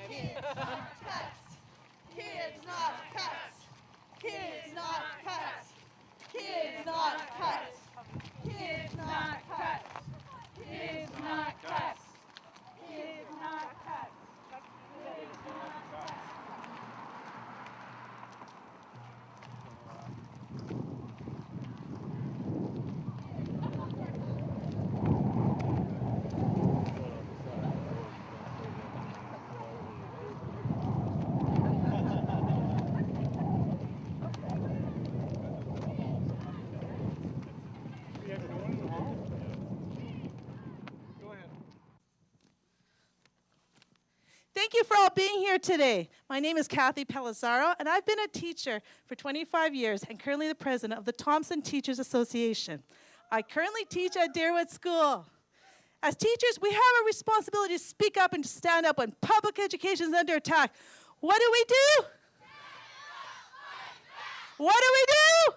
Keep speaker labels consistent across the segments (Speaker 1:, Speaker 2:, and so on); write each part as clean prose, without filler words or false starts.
Speaker 1: Kids not pets. Kids not pets. Kids not pets. Kids not pets. Kids not pets. Kids not pets. Kids not pets. Kids not pets.
Speaker 2: Thank you for all being here today. My name is Kathy Pelizzaro, and I've been a teacher for 25 years and currently the president of the Thompson Teachers Association. I currently teach at Deerwood School. As teachers, we have a responsibility to speak up and to stand up when public education is under attack. What do we do? What do we do?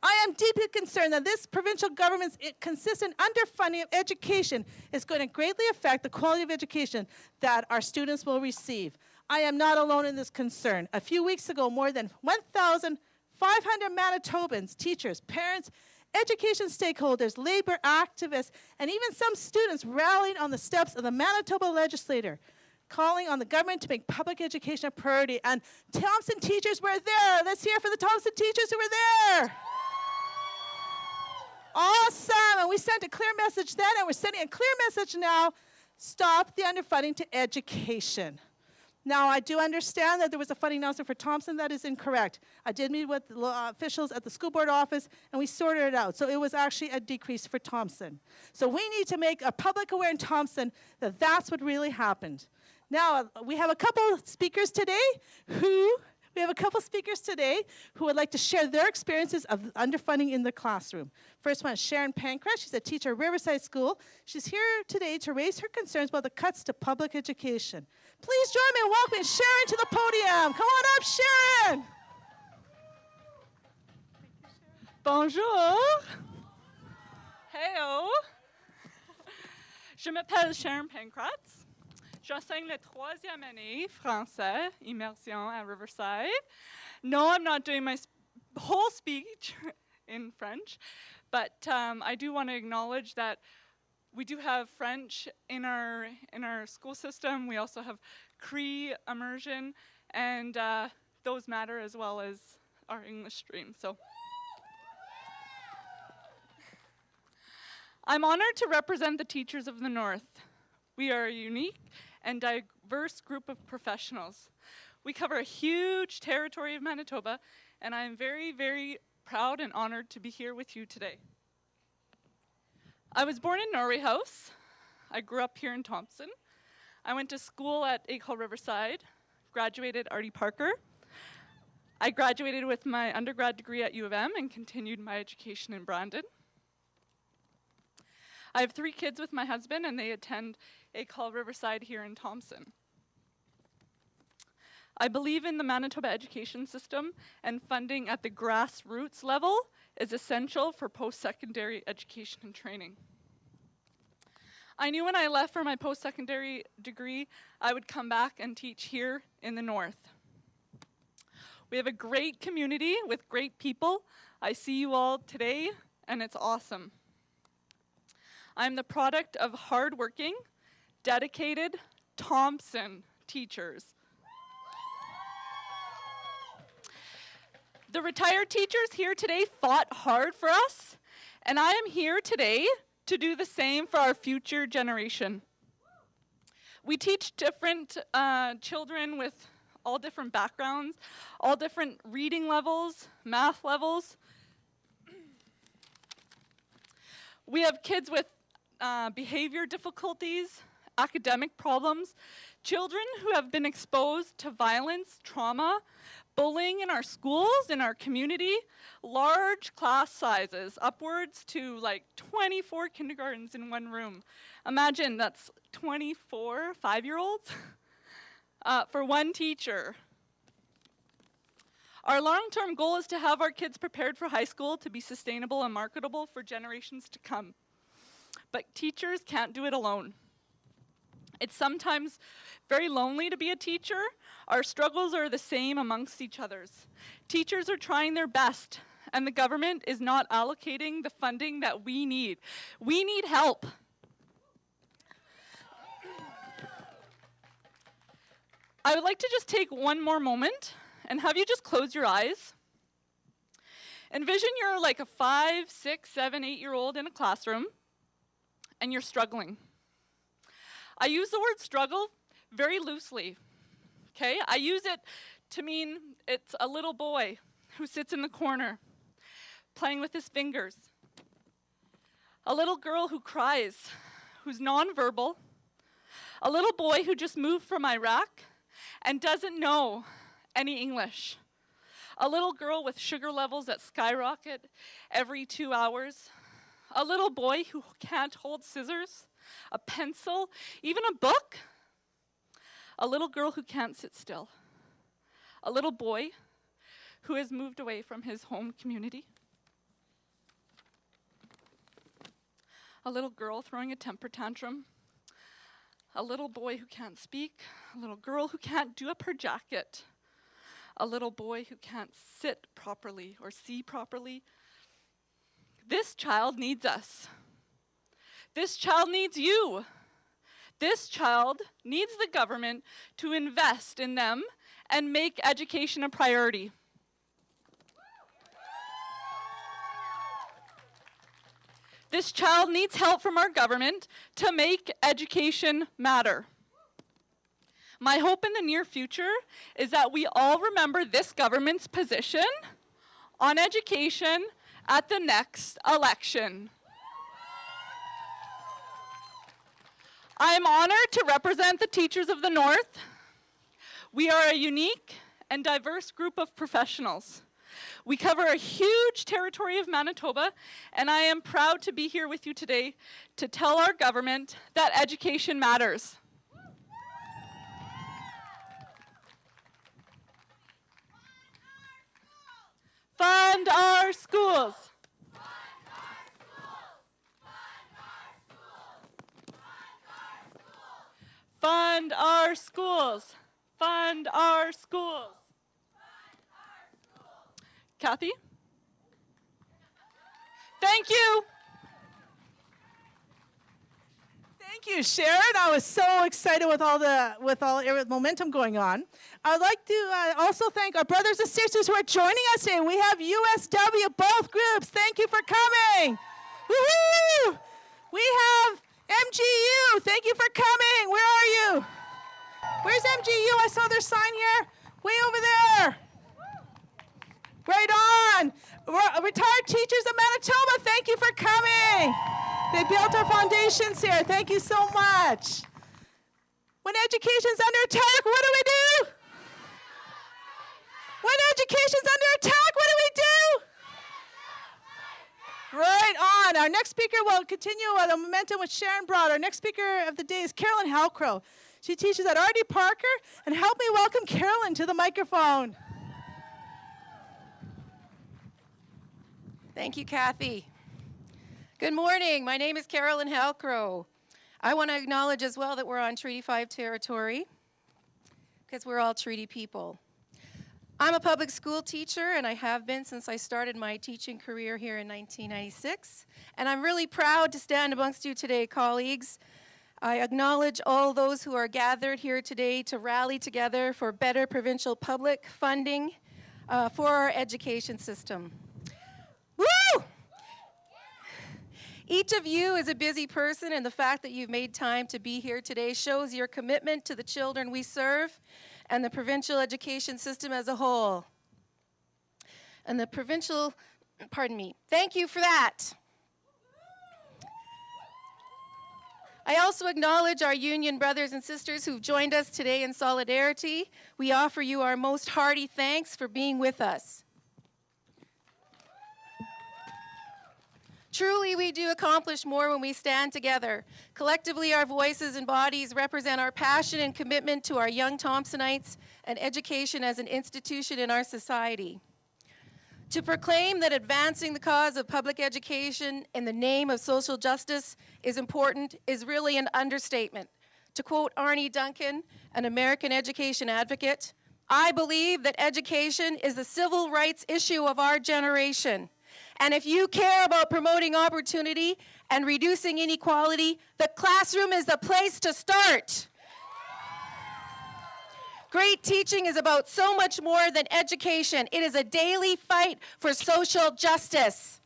Speaker 2: I am deeply concerned that this provincial government's consistent underfunding of education is going to greatly affect the quality of education that our students will receive. I am not alone in this concern. A few weeks ago, more than 1,500 Manitobans, teachers, parents, education stakeholders, labor activists, and even some students rallied on the steps of the Manitoba legislature, calling on the government to make public education a priority. And Thompson teachers were there. Let's hear for the Thompson teachers who were there. Awesome. And we sent a clear message then, and we're sending a clear message now. Stop the underfunding to education. Now, I do understand that there was a funding announcement for Thompson. That is incorrect. I did meet with the officials at the school board office, and we sorted it out. So it was actually a decrease for Thompson. So we need to make a public aware in Thompson that that's what really happened. Now, we have a couple speakers today who would like to share their experiences of underfunding in the classroom. First one is Sharon Pancras. She's a teacher at Riverside School. She's here today to raise her concerns about the cuts to public education. Please join me in welcoming Sharon to the podium. Come on up, Sharon.
Speaker 3: Bonjour. Hello. Je m'appelle Sharon Pancras. J'enseigne la troisième année français, immersion à Riverside. No, I'm not doing my whole speech in French, but I do want to acknowledge that we do have French in our school system. We also have Cree immersion, and those matter as well as our English stream. So I'm honored to represent the teachers of the North. We are a unique and diverse group of professionals. We cover a huge territory of Manitoba, and I am very, very proud and honored to be here with you today. I was born in Norway House. I grew up here in Thompson. I went to school at École Riverside, graduated Artie Parker. I graduated with my undergrad degree at U of M and continued my education in Brandon. I have 3 kids with my husband, and they attend École Riverside here in Thompson. I believe in the Manitoba education system, and funding at the grassroots level is essential for post-secondary education and training. I knew when I left for my post-secondary degree, I would come back and teach here in the North. We have a great community with great people. I see you all today, and it's awesome. I'm the product of hardworking, dedicated Thompson teachers. The retired teachers here today fought hard for us, and I am here today to do the same for our future generation. We teach different children with all different backgrounds, all different reading levels, math levels. We have kids with behavior difficulties, academic problems, children who have been exposed to violence, trauma, bullying in our schools, in our community, large class sizes, upwards to like 24 kindergartens in one room. Imagine that's 24 5-year-olds for one teacher. Our long-term goal is to have our kids prepared for high school to be sustainable and marketable for generations to come. But teachers can't do it alone. It's sometimes very lonely to be a teacher. Our struggles are the same amongst each other's. Teachers are trying their best, and the government is not allocating the funding that we need. We need help. I would like to just take one more moment and have you just close your eyes. Envision you're like a 5, 6, 7, 8-year-old in a classroom, and you're struggling. I use the word struggle very loosely, okay? I use it to mean it's a little boy who sits in the corner playing with his fingers. A little girl who cries, who's nonverbal. A little boy who just moved from Iraq and doesn't know any English. A little girl with sugar levels that skyrocket every 2 hours. A little boy who can't hold scissors, a pencil, even a book. A little girl who can't sit still. A little boy who has moved away from his home community. A little girl throwing a temper tantrum. A little boy who can't speak. A little girl who can't do up her jacket. A little boy who can't sit properly or see properly. This child needs us. This child needs you. This child needs the government to invest in them and make education a priority. This child needs help from our government to make education matter. My hope in the near future is that we all remember this government's position on education at the next election. I am honored to represent the teachers of the North. We are a unique and diverse group of professionals. We cover a huge territory of Manitoba, and I am proud to be here with you today to tell our government that education matters. Fund our schools. Fund our schools. Fund our schools. Kathy? Thank you.
Speaker 2: Thank you, Sharon. I was so excited with all the momentum going on. I would like to also thank our brothers and sisters who are joining us today. We have USW, both groups. Thank you for coming. Woohoo! We have MGU. Thank you for coming. Where are you? Where's MGU? I saw their sign here. Way over there. Right on. Retired teachers of Manitoba, thank you for coming. They built our foundations here. Thank you so much. When education's under attack, what do? When education's under attack, what do? Right on. Our next speaker will continue the momentum which Sharon brought. Our next speaker of the day is Carolyn Halcrow. She teaches at R.D. Parker, and help me welcome Carolyn to the microphone.
Speaker 4: Thank you, Kathy. Good morning. My name is Carolyn Halcrow. I want to acknowledge as well that we're on Treaty 5 territory because we're all treaty people. I'm a public school teacher, and I have been since I started my teaching career here in 1996. And I'm really proud to stand amongst you today, colleagues. I acknowledge all those who are gathered here today to rally together for better provincial public funding for our education system. Woo! Each of you is a busy person, and the fact that you've made time to be here today shows your commitment to the children we serve and the provincial education system as a whole. And the provincial, thank you for that. I also acknowledge our union brothers and sisters who've joined us today in solidarity. We offer you our most hearty thanks for being with us. Truly, we do accomplish more when we stand together. Collectively, our voices and bodies represent our passion and commitment to our young Thompsonites and education as an institution in our society. To proclaim that advancing the cause of public education in the name of social justice is important is really an understatement. To quote Arnie Duncan, an American education advocate, "I believe that education is the civil rights issue of our generation. And if you care about promoting opportunity and reducing inequality, the classroom is the place to start." Great teaching is about so much more than education. It is a daily fight for social justice.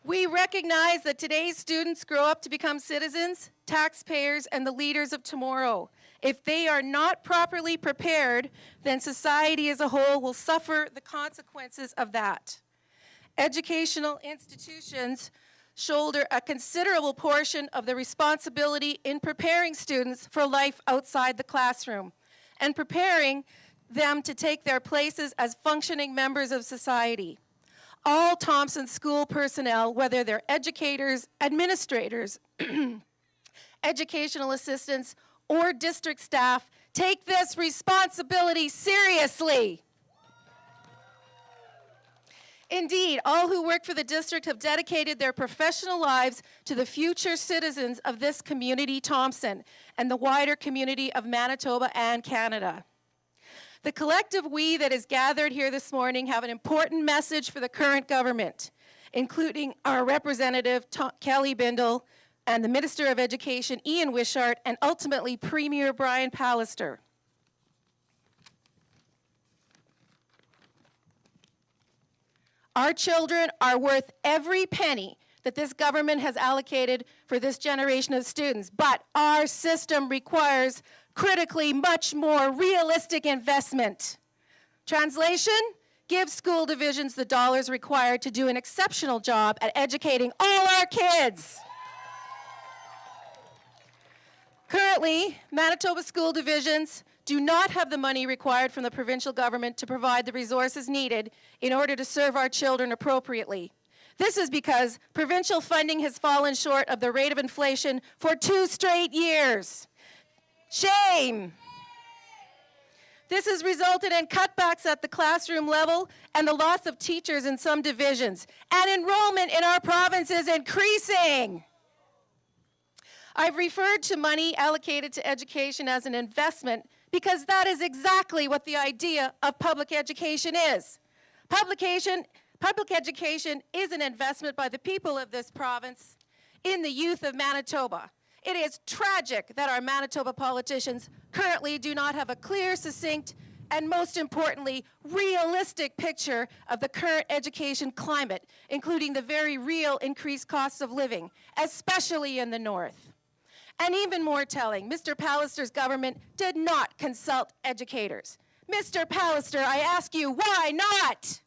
Speaker 4: We recognize that today's students grow up to become citizens, taxpayers, and the leaders of tomorrow. If they are not properly prepared, then society as a whole will suffer the consequences of that. Educational institutions shoulder a considerable portion of the responsibility in preparing students for life outside the classroom and preparing them to take their places as functioning members of society. All Thompson school personnel, whether they're educators, administrators, educational assistants, or district staff, take this responsibility seriously. Indeed, all who work for the district have dedicated their professional lives to the future citizens of this community, Thompson, and the wider community of Manitoba and Canada. The collective we that is gathered here this morning have an important message for the current government, including our representative, Kelly Bindle, and the Minister of Education, Ian Wishart, and ultimately Premier Brian Pallister. Our children are worth every penny that this government has allocated for this generation of students, but our system requires critically much more realistic investment. Translation: give school divisions the dollars required to do an exceptional job at educating all our kids. Currently, Manitoba school divisions do not have the money required from the provincial government to provide the resources needed in order to serve our children appropriately. This is because provincial funding has fallen short of the rate of inflation for 2 straight years. Shame! This has resulted in cutbacks at the classroom level and the loss of teachers in some divisions, and enrollment in our province is increasing. I've referred to money allocated to education as an investment because that is exactly what the idea of public education is. Public education is an investment by the people of this province in the youth of Manitoba. It is tragic that our Manitoba politicians currently do not have a clear, succinct, and most importantly, realistic picture of the current education climate, including the very real increased costs of living, especially in the north. And even more telling, Mr. Pallister's government did not consult educators. Mr. Pallister, I ask you, why not?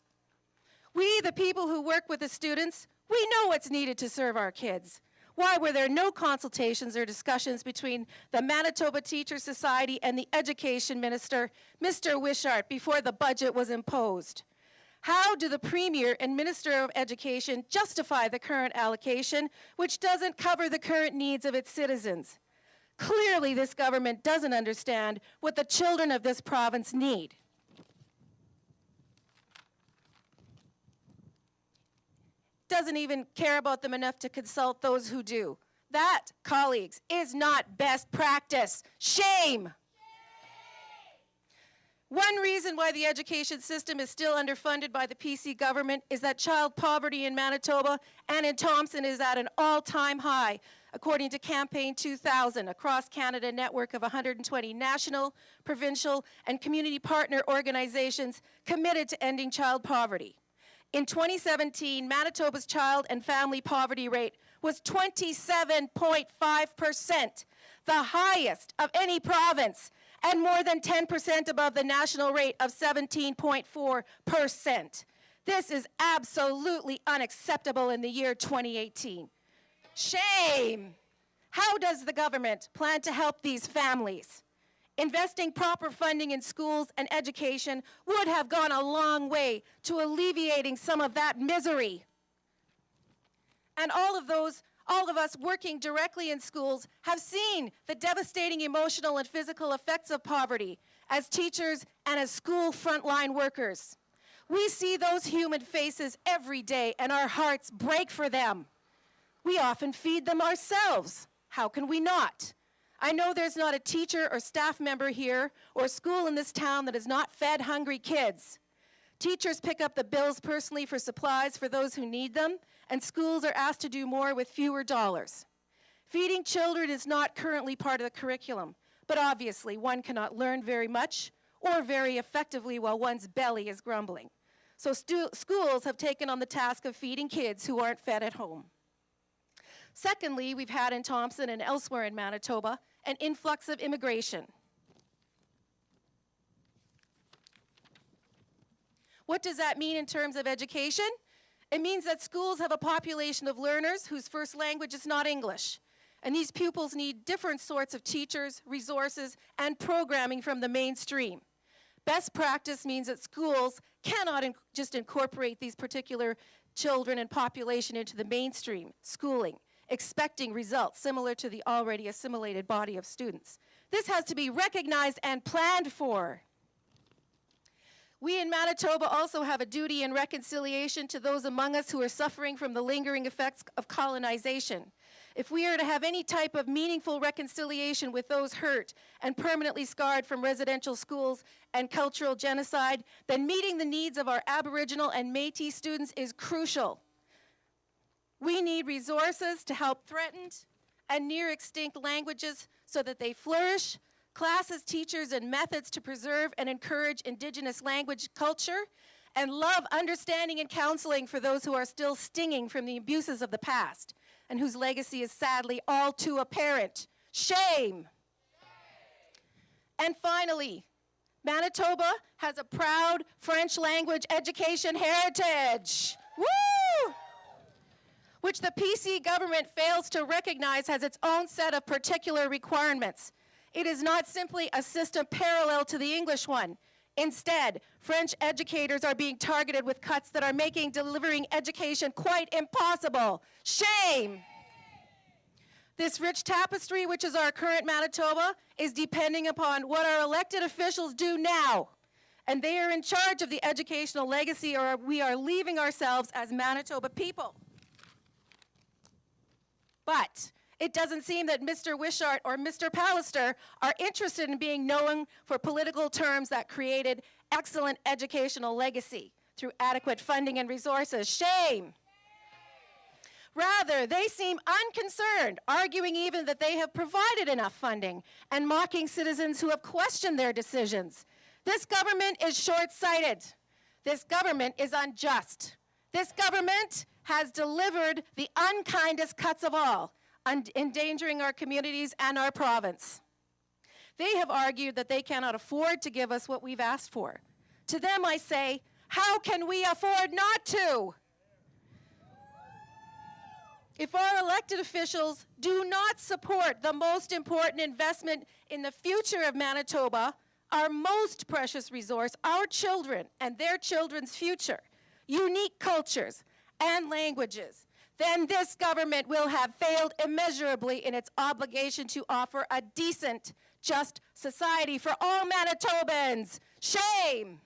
Speaker 4: We, the people who work with the students, we know what's needed to serve our kids. Why were there no consultations or discussions between the Manitoba Teachers Society and the Education Minister, Mr. Wishart, before the budget was imposed? How do the Premier and Minister of Education justify the current allocation, which doesn't cover the current needs of its citizens? Clearly, this government doesn't understand what the children of this province need. Doesn't even care about them enough to consult those who do. That, colleagues, is not best practice. Shame! One reason why the education system is still underfunded by the PC government is that child poverty in Manitoba and in Thompson is at an all-time high, according to Campaign 2000, a cross-Canada network of 120 national, provincial, and community partner organizations committed to ending child poverty. In 2017, Manitoba's child and family poverty rate was 27.5%, the highest of any province, and more than 10% above the national rate of 17.4%. This is absolutely unacceptable in the year 2018. Shame! How does the government plan to help these families? Investing proper funding in schools and education would have gone a long way to alleviating some of that misery. And all of us working directly in schools have seen the devastating emotional and physical effects of poverty as teachers and as school frontline workers. We see those human faces every day and our hearts break for them. We often feed them ourselves. How can we not? I know there's not a teacher or staff member here or school in this town that has not fed hungry kids. Teachers pick up the bills personally for supplies for those who need them, and schools are asked to do more with fewer dollars. Feeding children is not currently part of the curriculum, but obviously one cannot learn very much or very effectively while one's belly is grumbling. So schools have taken on the task of feeding kids who aren't fed at home. Secondly, we've had in Thompson and elsewhere in Manitoba an influx of immigration. What does that mean in terms of education? It means that schools have a population of learners whose first language is not English. And these pupils need different sorts of teachers, resources, and programming from the mainstream. Best practice means that schools cannot just incorporate these particular children and population into the mainstream schooling, expecting results similar to the already assimilated body of students. This has to be recognized and planned for. We in Manitoba also have a duty in reconciliation to those among us who are suffering from the lingering effects of colonization. If we are to have any type of meaningful reconciliation with those hurt and permanently scarred from residential schools and cultural genocide, then meeting the needs of our Aboriginal and Métis students is crucial. We need resources to help threatened and near extinct languages so that they flourish, classes, teachers, and methods to preserve and encourage Indigenous language culture, and love, understanding, and counseling for those who are still stinging from the abuses of the past and whose legacy is sadly all too apparent. Shame! And finally, Manitoba has a proud French language education heritage. Woo! Which the PC government fails to recognize has its own set of particular requirements. It is not simply a system parallel to the English one. Instead, French educators are being targeted with cuts that are making delivering education quite impossible. Shame! This rich tapestry, which is our current Manitoba, is depending upon what our elected officials do now. And they are in charge of the educational legacy, or we are leaving ourselves as Manitoba people. But it doesn't seem that Mr. Wishart or Mr. Pallister are interested in being known for political terms that created excellent educational legacy through adequate funding and resources. Shame! Rather, they seem unconcerned, arguing even that they have provided enough funding and mocking citizens who have questioned their decisions. This government is short-sighted. This government is unjust. This government has delivered the unkindest cuts of all, endangering our communities and our province. They have argued that they cannot afford to give us what we've asked for. To them I say, how can we afford not to? If our elected officials do not support the most important investment in the future of Manitoba, our most precious resource, our children and their children's future, unique cultures and languages, then this government will have failed immeasurably in its obligation to offer a decent, just society for all Manitobans. Shame!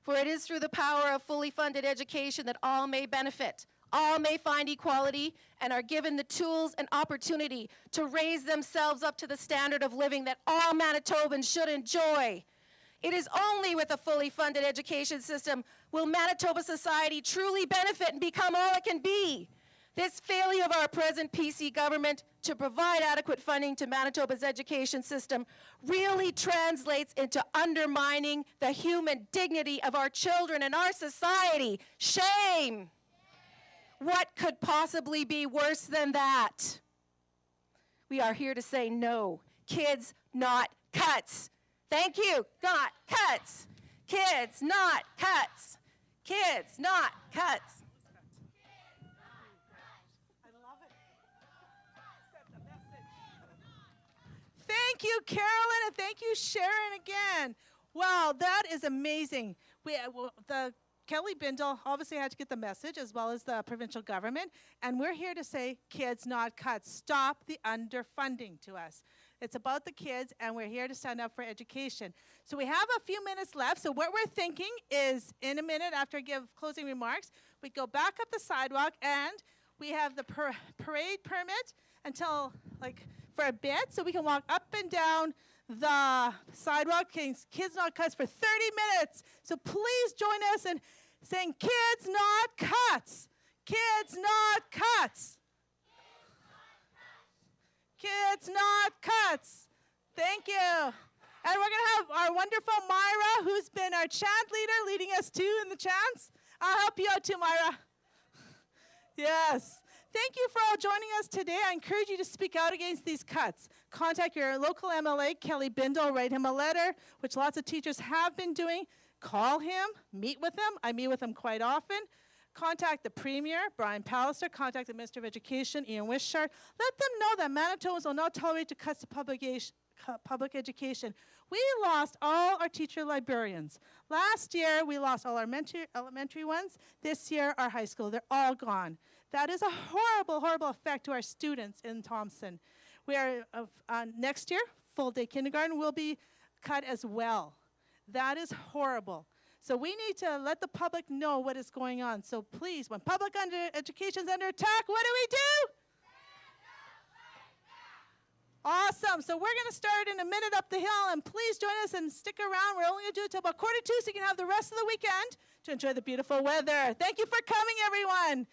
Speaker 4: For it is through the power of fully funded education that all may benefit, all may find equality, and are given the tools and opportunity to raise themselves up to the standard of living that all Manitobans should enjoy. It is only with a fully funded education system will Manitoba society truly benefit and become all it can be. This failure of our present PC government to provide adequate funding to Manitoba's education system really translates into undermining the human dignity of our children and our society. Shame! What could possibly be worse than that? We are here to say no. Kids, not cuts. Thank you. Not cuts. Kids, not cuts. Kids, not cuts.
Speaker 2: I love it. Set the message. Thank you, Carolyn, and thank you, Sharon, again. Wow, that is amazing. The Kelly Bindle obviously had to get the message, as well as the provincial government, and we're here to say, kids, not cuts. Stop the underfunding to us. It's about the kids, and we're here to stand up for education. So we have a few minutes left. So what we're thinking is, in a minute after I give closing remarks, we go back up the sidewalk, and we have the parade permit until, like, for a bit so we can walk up and down the sidewalk. Kids Not Cuts for 30 minutes. So please join us in saying kids not cuts. Kids not cuts. Kids not cuts. Thank you. And we're going to have our wonderful Myra, who's been our chant leader, leading us too in the chants. I'll help you out too, Myra. Yes. Thank you for all joining us today. I encourage you to speak out against these cuts. Contact your local MLA, Kelly Bindle, write him a letter, which lots of teachers have been doing. Call him, meet with him. I meet with him quite often. Contact the Premier, Brian Pallister. Contact the Minister of Education, Ian Wishart. Let them know that Manitobans will not tolerate the cuts to public education. We lost all our teacher librarians. Last year, we lost all our elementary ones. This year, our high school. They're all gone. That is a horrible, horrible effect to our students in Thompson. We are, next year, full-day kindergarten will be cut as well. That is horrible. So we need to let the public know what is going on. So please, when public education is under attack, what do? Awesome. So we're going to start in a minute up the hill, and please join us and stick around. We're only going to do it till about 1:45 so you can have the rest of the weekend to enjoy the beautiful weather. Thank you for coming, everyone.